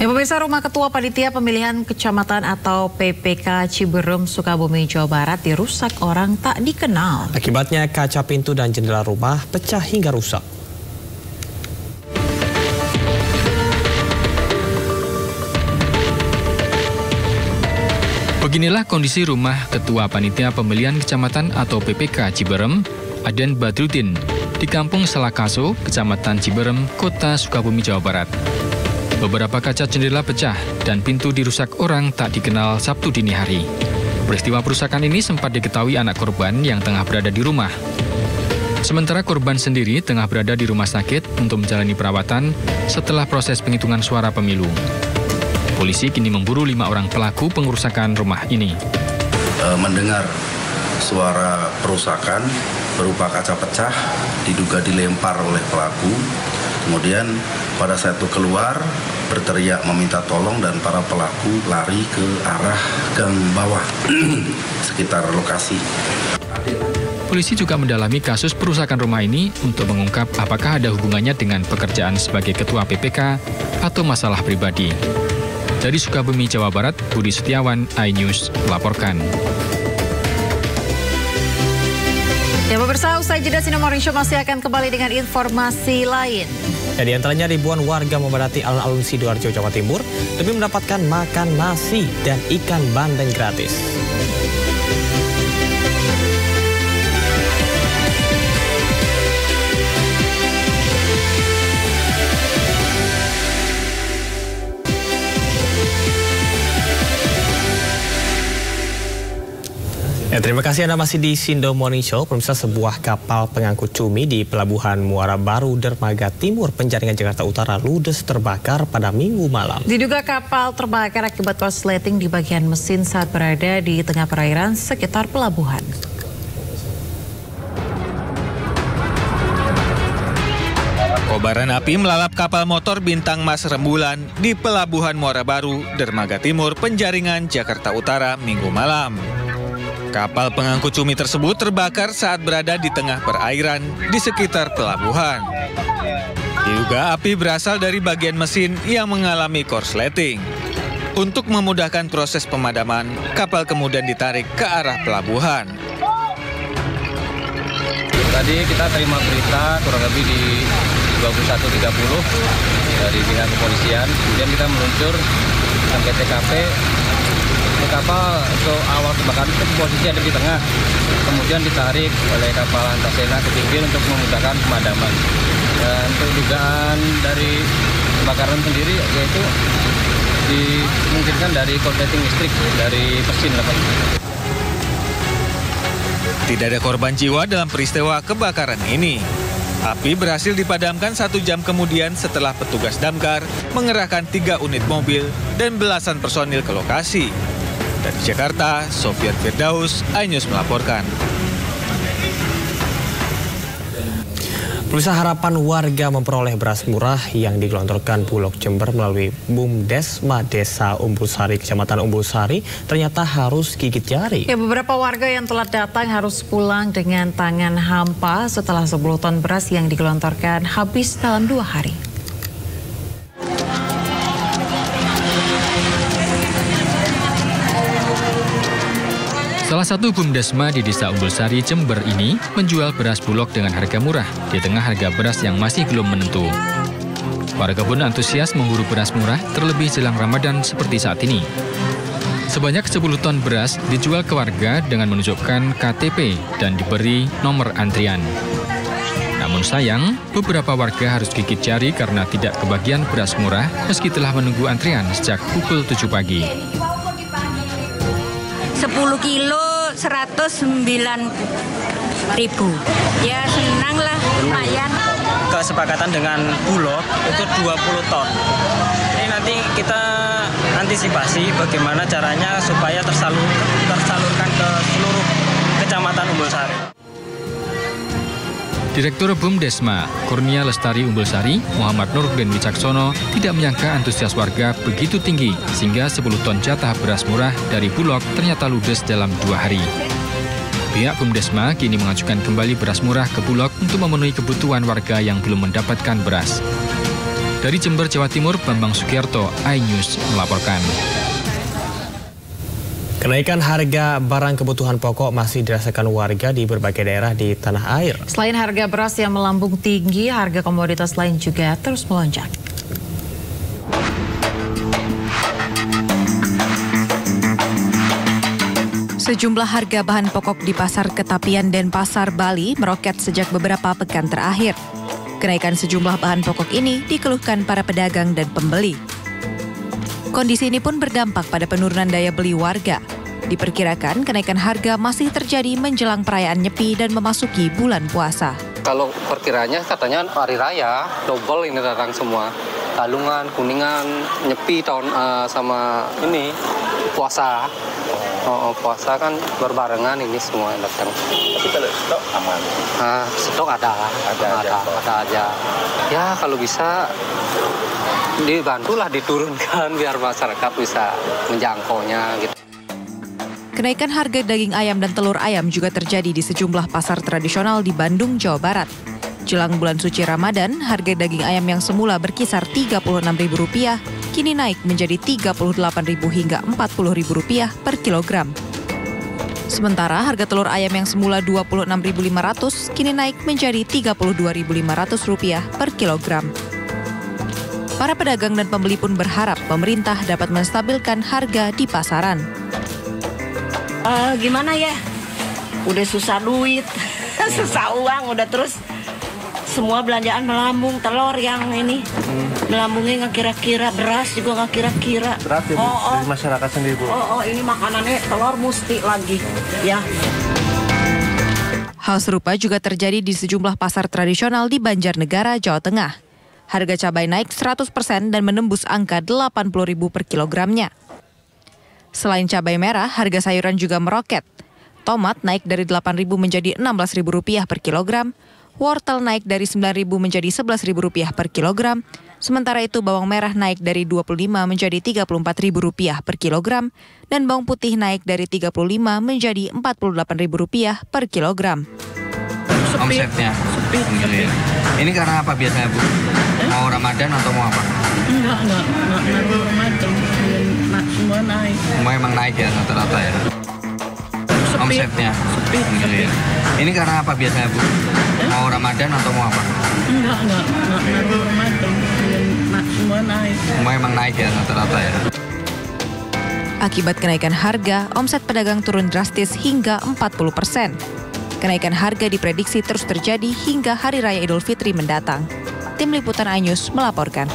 Ya, pemirsa, Rumah Ketua Panitia Pemilihan Kecamatan atau PPK Ciberem, Sukabumi, Jawa Barat dirusak orang tak dikenal. Akibatnya kaca pintu dan jendela rumah pecah hingga rusak. Beginilah kondisi Rumah Ketua Panitia Pemilihan Kecamatan atau PPK Ciberem, Aden Badrudin, di Kampung Salakaso, Kecamatan Ciberem, Kota Sukabumi, Jawa Barat. Beberapa kaca jendela pecah dan pintu dirusak orang tak dikenal Sabtu dini hari. Peristiwa perusakan ini sempat diketahui anak korban yang tengah berada di rumah. Sementara korban sendiri tengah berada di rumah sakit untuk menjalani perawatan setelah proses penghitungan suara pemilu. Polisi kini memburu 5 orang pelaku pengerusakan rumah ini. Mendengar suara perusakan berupa kaca pecah, diduga dilempar oleh pelaku. Kemudian pada saat itu keluar, berteriak meminta tolong dan para pelaku lari ke arah gang bawah sekitar lokasi. Polisi juga mendalami kasus perusakan rumah ini untuk mengungkap apakah ada hubungannya dengan pekerjaan sebagai ketua PPK atau masalah pribadi. Dari Sukabumi, Jawa Barat, Budi Setiawan, iNews melaporkan. Ya, pemirsa, usai jeda Sinar Morning Show masih akan kembali dengan informasi lain. Ya, di antaranya ribuan warga memadati alun-alun Sidoarjo, Jawa Timur demi mendapatkan makan nasi dan ikan bandeng gratis. Ya, terima kasih Anda masih di Sindo Morning Show. Pemirsa, sebuah kapal pengangkut cumi di Pelabuhan Muara Baru, Dermaga Timur, Penjaringan, Jakarta Utara ludes terbakar pada Minggu malam. Diduga kapal terbakar akibat korsleting di bagian mesin saat berada di tengah perairan sekitar pelabuhan. Kobaran api melalap kapal motor Bintang Mas Rembulan di Pelabuhan Muara Baru, Dermaga Timur, Penjaringan, Jakarta Utara, Minggu malam. Kapal pengangkut cumi tersebut terbakar saat berada di tengah perairan di sekitar pelabuhan. Diduga api berasal dari bagian mesin yang mengalami korsleting. Untuk memudahkan proses pemadaman, kapal kemudian ditarik ke arah pelabuhan. Tadi kita terima berita kurang lebih di 21.30 dari pihak kepolisian. Kemudian kita meluncur sampai TKP. Kapal untuk awal kebakaran itu posisi ada di tengah, kemudian ditarik oleh kapal Antasena ke pinggir untuk memudahkan pemadaman. Dan untuk dugaan dari kebakaran sendiri yaitu dimungkinkan dari korsleting listrik dari mesin. Tidak ada korban jiwa dalam peristiwa kebakaran ini. Api berhasil dipadamkan 1 jam kemudian setelah petugas damkar mengerahkan 3 unit mobil dan belasan personil ke lokasi. Dari Jakarta, Sofian Firdaus, iNews melaporkan. Pemirsa, harapan warga memperoleh beras murah yang digelontorkan Bulog Jember melalui Bumdesma Desa Umbul Sari, Kecamatan Umbul Sari, ternyata harus gigit jari. Ya, beberapa warga yang telah datang harus pulang dengan tangan hampa setelah 10 ton beras yang digelontorkan habis dalam 2 hari. Salah satu Bumdesma di Desa Umbul Sari, Jember ini menjual beras Bulog dengan harga murah di tengah harga beras yang masih belum menentu. Warga pun antusias memburu beras murah terlebih jelang Ramadan seperti saat ini. Sebanyak 10 ton beras dijual ke warga dengan menunjukkan KTP dan diberi nomor antrian. Namun sayang, beberapa warga harus gigit jari karena tidak kebagian beras murah meski telah menunggu antrian sejak pukul 7 pagi. 10 kilo 109.000. Ya senang lah, lumayan. Kesepakatan dengan Bulog itu 20 ton. Ini nanti kita antisipasi bagaimana caranya supaya tersalurkan ke seluruh Kecamatan Umbul Sari. Direktur Bumdesma, Kurnia Lestari Umbul Sari, Muhammad Nurdin Wicaksono, tidak menyangka antusias warga begitu tinggi sehingga 10 ton jatah beras murah dari Bulog ternyata ludes dalam 2 hari. Pihak Bumdesma kini mengajukan kembali beras murah ke Bulog untuk memenuhi kebutuhan warga yang belum mendapatkan beras. Dari Jember, Jawa Timur, Bambang Sukiyarto, iNews melaporkan. Kenaikan harga barang kebutuhan pokok masih dirasakan warga di berbagai daerah di tanah air. Selain harga beras yang melambung tinggi, harga komoditas lain juga terus melonjak. Sejumlah harga bahan pokok di Pasar Ketapian dan Pasar Bali meroket sejak beberapa pekan terakhir. Kenaikan sejumlah bahan pokok ini dikeluhkan para pedagang dan pembeli. Kondisi ini pun berdampak pada penurunan daya beli warga. Diperkirakan kenaikan harga masih terjadi menjelang perayaan Nyepi dan memasuki bulan puasa. Kalau perkiranya katanya hari raya, double ini datang semua. Galungan, Kuningan, Nyepi tahun sama ini puasa. Puasa kan berbarengan ini semua datang. Tapi kalau stok aman? Stok ada aja. Ya kalau bisa dibantulah diturunkan biar masyarakat bisa menjangkaunya gitu. Kenaikan harga daging ayam dan telur ayam juga terjadi di sejumlah pasar tradisional di Bandung, Jawa Barat. Jelang bulan suci Ramadan, harga daging ayam yang semula berkisar Rp36.000 kini naik menjadi Rp38.000 hingga Rp40.000 per kilogram. Sementara harga telur ayam yang semula Rp26.500 kini naik menjadi Rp32.500 per kilogram. Para pedagang dan pembeli pun berharap pemerintah dapat menstabilkan harga di pasaran. Gimana ya? Udah susah duit, susah uang, udah terus semua belanjaan melambung, telur yang ini melambungnya nggak kira-kira, beras juga nggak kira-kira. Berat ya, dari masyarakat sendiri, Bu? Ini makanannya telur mesti lagi, ya. Hal serupa juga terjadi di sejumlah pasar tradisional di Banjarnegara, Jawa Tengah. Harga cabai naik 100% dan menembus angka Rp80.000 per kilogramnya. Selain cabai merah, harga sayuran juga meroket. Tomat naik dari Rp8.000 menjadi Rp16.000 per kilogram. Wortel naik dari Rp9.000 menjadi Rp11.000 per kilogram. Sementara itu bawang merah naik dari Rp25 menjadi Rp34.000 per kilogram. Dan bawang putih naik dari Rp35 menjadi Rp48.000 per kilogram. Omsetnya sepi. Ini karena apa biasanya, Bu? Mau Ramadan atau mau apa? Enggak Ramadan. Semua naik. Semua emang naik ya rata-rata ya? Omsetnya sepi. Ini karena apa biasanya, Bu? Mau Ramadan atau mau apa? Enggak Ramadan. Semua naik. Semua emang naik ya rata-rata ya? Akibat kenaikan harga, omset pedagang turun drastis hingga 40%. Kenaikan harga diprediksi terus terjadi hingga Hari Raya Idul Fitri mendatang. Tim Liputan iNews melaporkan.